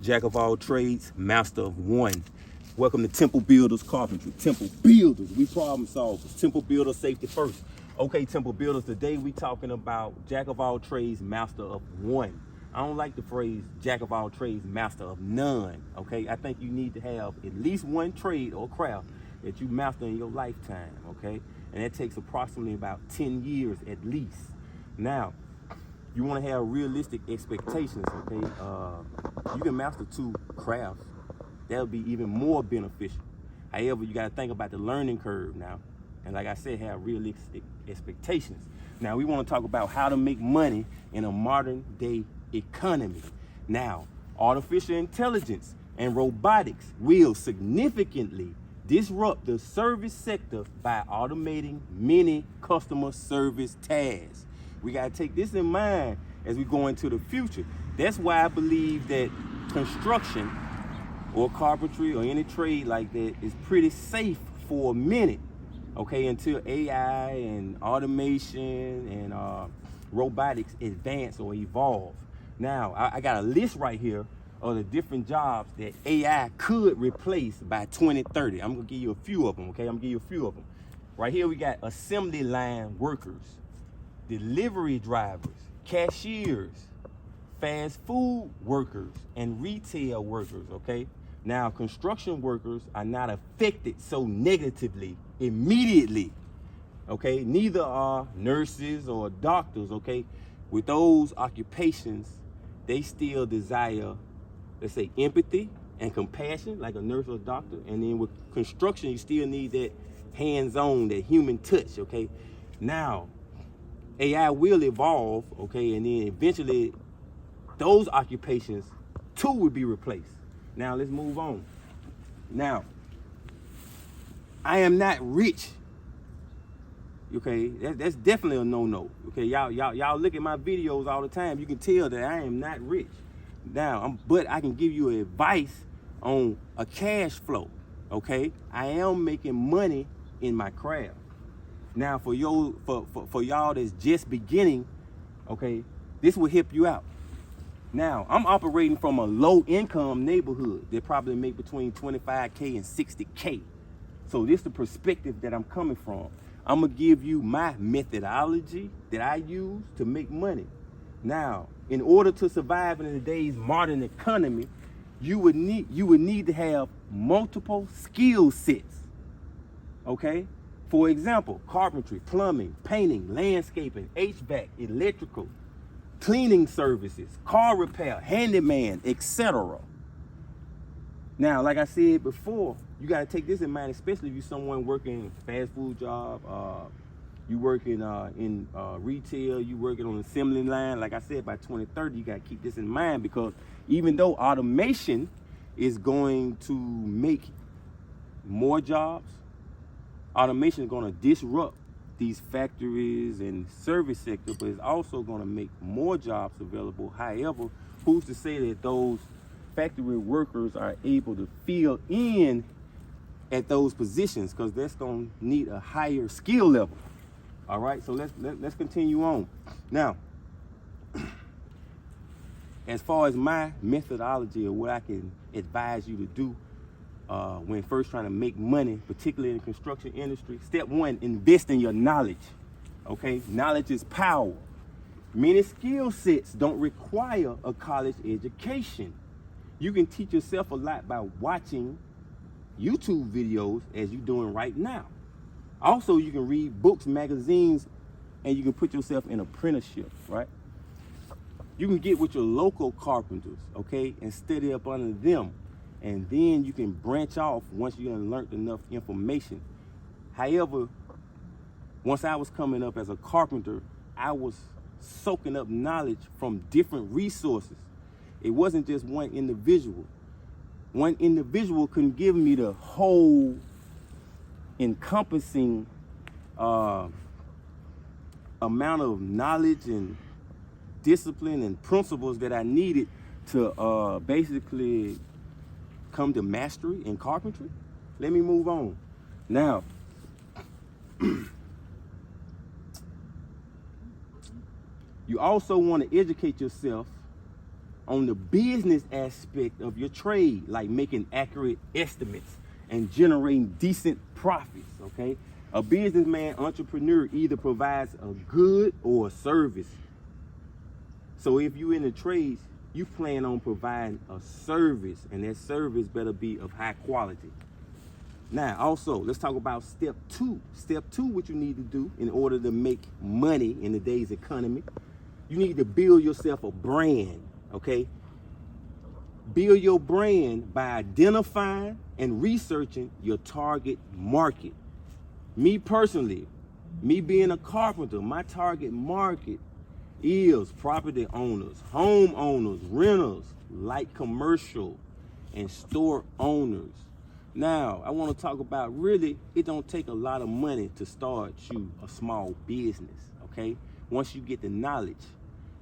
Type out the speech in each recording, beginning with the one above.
Jack of all trades, master of one. Welcome to Temple Builders Carpentry. Temple Builders, we problem solvers. Temple Builders, safety first. Okay, Temple Builders, today we talking about Jack of all trades, master of one. I don't like the phrase Jack of all trades, master of none. Okay, I think you need to have at least one trade or craft that you master in your lifetime. Okay, and that takes approximately about 10 years at least. Now, you want to have realistic expectations. Okay, you can master 2 crafts. That'll be even more beneficial. However, you got to think about the learning curve now. And like I said, have realistic expectations. Now, we want to talk about how to make money in a modern day economy. Now, artificial intelligence and robotics will significantly disrupt the service sector by automating many customer service tasks. We got to take this in mind as we go into the future. That's why I believe that construction or carpentry or any trade like that is pretty safe for a minute, okay, until AI and automation and robotics advance or evolve. Now, I got a list right here of the different jobs that AI could replace by 2030. I'm gonna give you a few of them, okay? I'm gonna give you a few of them. Right here we got assembly line workers, delivery drivers, cashiers, fast food workers, and retail workers, okay? Now, construction workers are not affected so negatively immediately, okay? Neither are nurses or doctors, okay? With those occupations, they still desire, let's say, empathy and compassion, like a nurse or a doctor. And then with construction, you still need that hands-on, that human touch, okay? Now, AI will evolve, okay, and then eventually those occupations too will be replaced. Now let's move on. Now, I am not rich. Okay, that's definitely a no-no. Okay, y'all look at my videos all the time. You can tell that I am not rich. Now, but I can give you advice on a cash flow. Okay, I am making money in my craft. Now, for y'all that's just beginning, okay, this will help you out. Now, I'm operating from a low-income neighborhood. They probably make between 25K and 60K. So this is the perspective that I'm coming from. I'm gonna give you my methodology that I use to make money. Now, in order to survive in today's modern economy, you would need to have multiple skill sets. Okay? For example, carpentry, plumbing, painting, landscaping, HVAC, electrical, cleaning services, car repair, handyman, etc. Now, like I said before, you got to take this in mind, especially if you're someone working fast food job, you working in retail, you working on an assembly line. Like I said, by 2030, you got to keep this in mind, because even though automation is going to make more jobs, automation is going to disrupt these factories and service sector, but it's also going to make more jobs available. However, who's to say that those factory workers are able to fill in at those positions, because that's going to need a higher skill level. All right, so let's continue on. Now, as far as my methodology or what I can advise you to do when first trying to make money, particularly in the construction industry, step 1, invest in your knowledge. Okay, knowledge is power. Many skill sets don't require a college education. You can teach yourself a lot by watching YouTube videos, as you're doing right now. Also, you can read books, magazines, and you can put yourself in apprenticeship, right? You can get with your local carpenters, okay, and study up under them. And then you can branch off once you have learned enough information. However, once I was coming up as a carpenter, I was soaking up knowledge from different resources. It wasn't just one individual. One individual couldn't give me the whole encompassing amount of knowledge and discipline and principles that I needed to basically come to mastery in carpentry. Let me move on. Now, you also want to educate yourself on the business aspect of your trade, like making accurate estimates and generating decent profits, okay? A businessman, entrepreneur either provides a good or a service. So if you're in the trades, you plan on providing a service, and that service better be of high quality. Now, also, let's talk about step two. Step two, what you need to do in order to make money in today's economy, you need to build yourself a brand, okay? Build your brand by identifying and researching your target market. Me personally, me being a carpenter, my target market is property owners, homeowners, renters, light commercial, and store owners. Now, I want to talk about really, it don't take a lot of money to start you a small business, okay? Once you get the knowledge,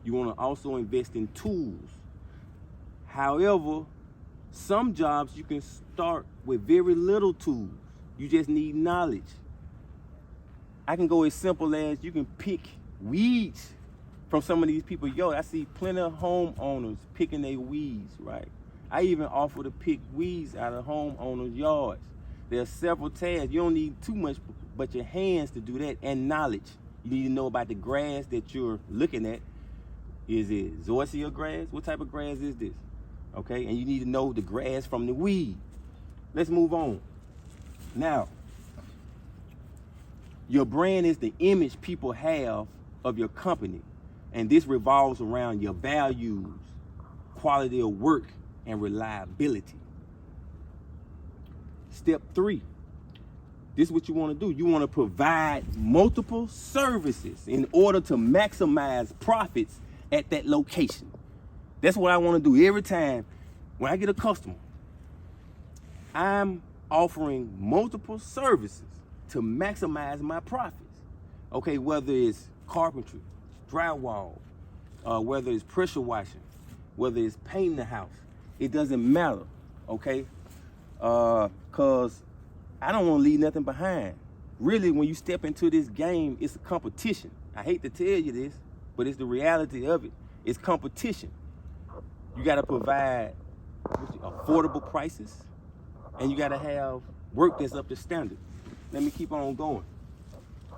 you want to also invest in tools. However, some jobs you can start with very little tools. You just need knowledge. I can go as simple as you can pick weeds from some of these people. Yo, I see plenty of homeowners picking their weeds, right? I even offer to pick weeds out of homeowners' yards. There are several tasks. You don't need too much but your hands to do that, and knowledge. You need to know about the grass that you're looking at. Is it zoysia grass? What type of grass is this? Okay, and you need to know the grass from the weed. Let's move on. Now, your brand is the image people have of your company, and this revolves around your values, quality of work, and reliability. Step three, this is what you want to do. You want to provide multiple services in order to maximize profits at that location. That's what I want to do every time when I get a customer. I'm offering multiple services to maximize my profits. Okay, whether it's carpentry, drywall, whether it's pressure washing, whether it's painting the house, it doesn't matter, okay? Cause I don't want to leave nothing behind. Really, when you step into this game, it's a competition. I hate to tell you this, but it's the reality of it. It's competition. You got to provide affordable prices, and you got to have work that's up to standard. Let me keep on going.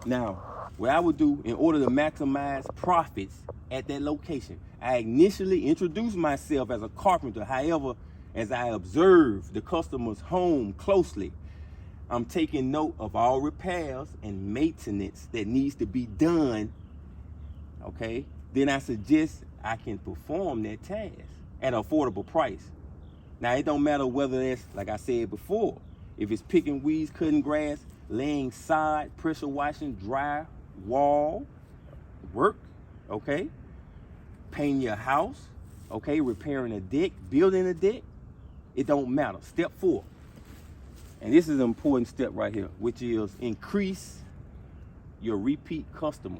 Now, what I would do in order to maximize profits at that location, I initially introduce myself as a carpenter. However, as I observe the customer's home closely, I'm taking note of all repairs and maintenance that needs to be done, okay? Then I suggest I can perform that task at an affordable price. Now, it don't matter whether it's, like I said before, if it's picking weeds, cutting grass, laying sod, pressure washing, dry wall work, okay? Painting your house, okay? Repairing a deck, building a deck, it don't matter. Step 4, and this is an important step right here, which is increase your repeat customers,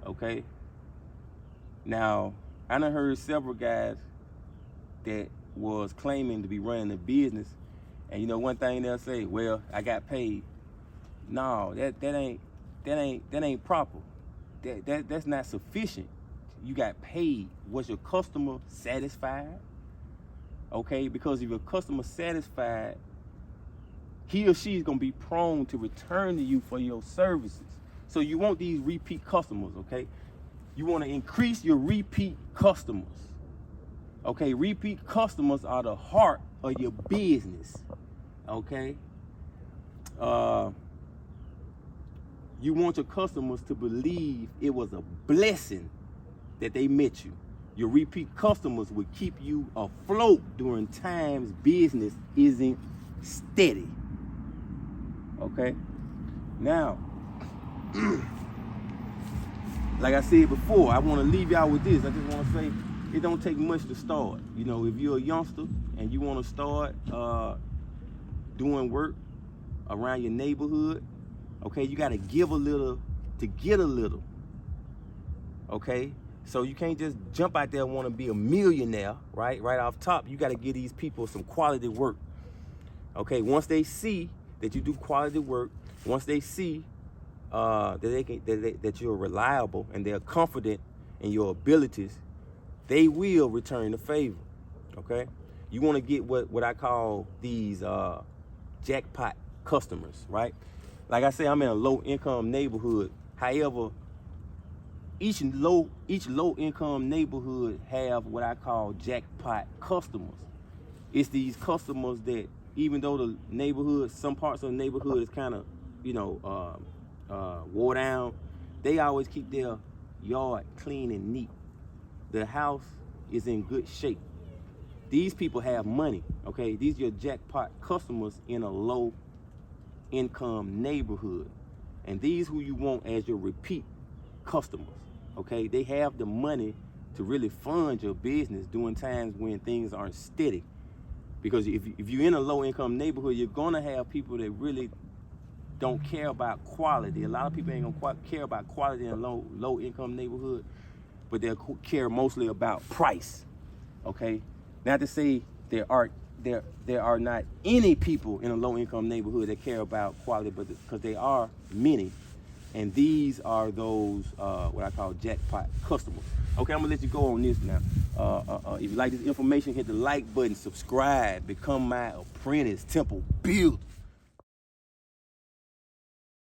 okay? Now, I done heard several guys that was claiming to be running a business, and you know one thing they'll say, well, I got paid. No, that ain't proper. That's not sufficient. You got paid. Was your customer satisfied? Okay, because if your customer satisfied, he or she is gonna be prone to return to you for your services. So you want these repeat customers, okay? You want to increase your repeat customers. Okay, repeat customers are the heart of your business. Okay? You want your customers to believe it was a blessing that they met you. Your repeat customers will keep you afloat during times business isn't steady. Okay? Now, like I said before, I want to leave y'all with this. I just want to say it don't take much to start. You know, if you're a youngster and you want to start doing work around your neighborhood, okay, you got to give a little to get a little. Okay? So you can't just jump out there and want to be a millionaire, right? Right off top, you got to give these people some quality work. Okay? Once they see that you do quality work, once they see that you're reliable and they're confident in your abilities, they will return the favor. Okay, you want to get what I call these jackpot customers, right? Like I say, I'm in a low income neighborhood. However, each low income neighborhood have what I call jackpot customers. It's these customers that, even though the neighborhood, some parts of the neighborhood is kind of, wore down, they always keep their yard clean and neat. The house is in good shape. These people have money, okay? These are your jackpot customers in a low income neighborhood. And these who you want as your repeat customers, okay? They have the money to really fund your business during times when things aren't steady. Because if you're in a low income neighborhood, you're gonna have people that really don't care about quality. A lot of people ain't gonna care about quality in a low income neighborhood, but they'll care mostly about price, okay? Not to say there are not any people in a low income neighborhood that care about quality, but because there are many, and these are those what I call jackpot customers. Okay, I'm gonna let you go on this now. If you like this information, hit the like button, subscribe, become my apprentice, Temple Builders.